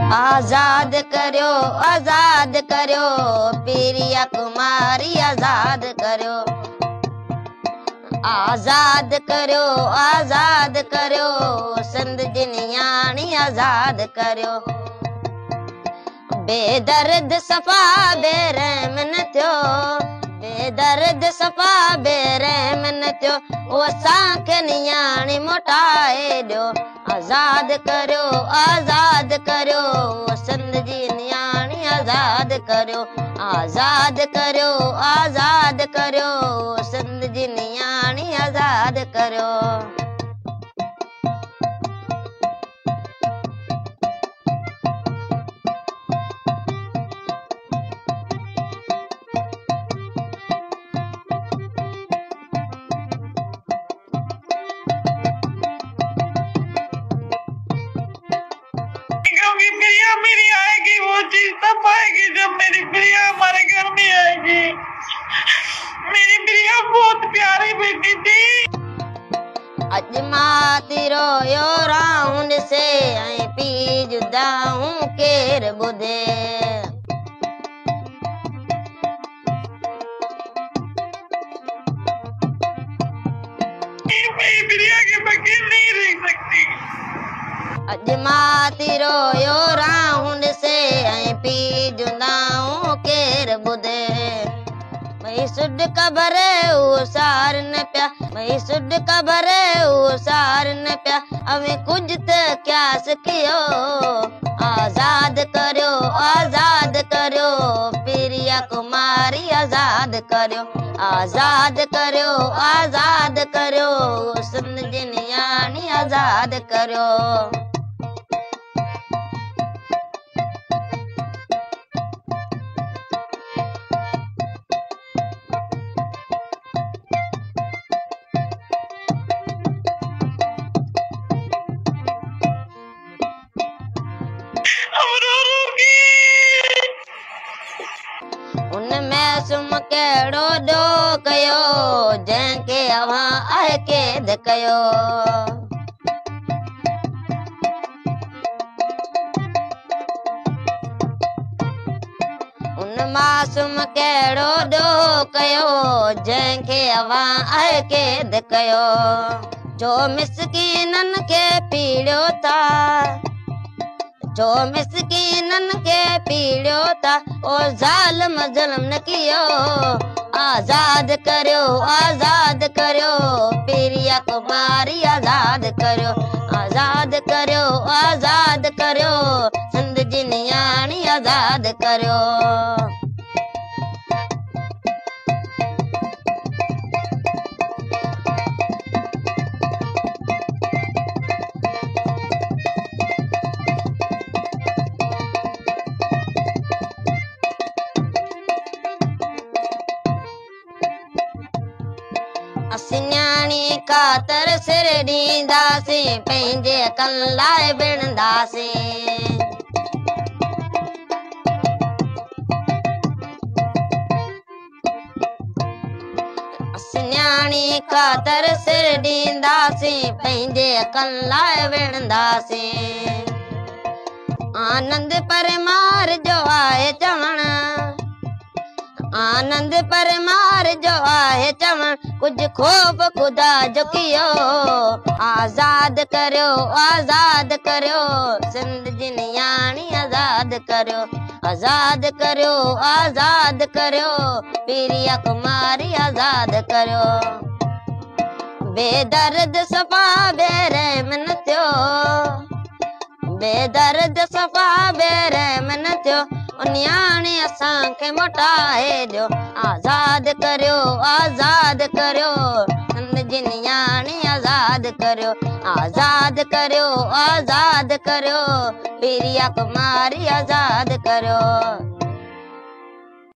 आजाद करो पीरिया कुमारी आजाद करो। आजाद करो सिंध जी नियाणी आजाद करो। बेदर्द सफ़ा बेरहम न थियो, बेदर्द सफ़ा बेरहम न थियो, वो असांखे नियाणी मोटाए ॾियो। आजाद करो सिंध जी नियाणी आजाद करो। आजाद करो सिंध जी नियाणी आजाद करो। प्रिया मेरी आएगी, वो चीज तब आएगी जब मेरी प्रिया हमारे घर में आएगी। मेरी प्रिया बहुत प्यारी बेटी थी। अज माती रोयो राउंड से ऐं पी जुदा हूँ केर ॿुधे। मेरी प्रिया के बगैर नहीं रह सकती। अज माती रोयो राउंड से ऐं पी जुदा हूँ केर ॿुधे। मई सुड ख़बर सार न पिया, मई सुड ख़बर सार न पिया, अवे कुछ त क्यास कियो। आजाद करो पीरिया कुमारी आजाद करो। आजाद करो सिंध जी नियाणी आजाद करो। उन मैसूम केड़ो ॾो कयो जंहिंखे अवां आहे कैद कयो। उन मासूम केड़ो ॾो कयो जंहिंखे अवां आहे कैद कयो। जो मिसकीनन खे पीड़ियो था, जो मिसकीनन के पीड़ियो था, ओ ज़ालिम ज़ुल्म न कियो। आजाद करो पीरिया कुमारी आजाद करो। आजाद करो सिंध जी नियाणी आजाद करो। असीं न्याणी ख़ातिर सिर ॾींदासीं, पंहिंजे हक़नि लाइ विढ़ंदासीं। असीं न्याणी ख़ातिर सिर ॾींदासीं, पंहिंजे हक़नि लाइ विढ़ंदासीं। आनंद परमार जो आहे चवण, आनंद परमार जो आहे चवण, कुछ ख़ौफ़ ख़ुदा जो कियो। आजाद करो सिंध जी नियाणी आजाद करो। आजाद करो पीरिया कुमारी आजाद करो। बेदर्द सफ़ा बेरहम न थियो, बेदर्द सफ़ा बेरहम न थियो, नियाणी असांखे मोटाए ॾियो। आजाद करो सिंध जी नियाणी आजाद करो। आजाद करो पीरिया कुमारी आजाद करो।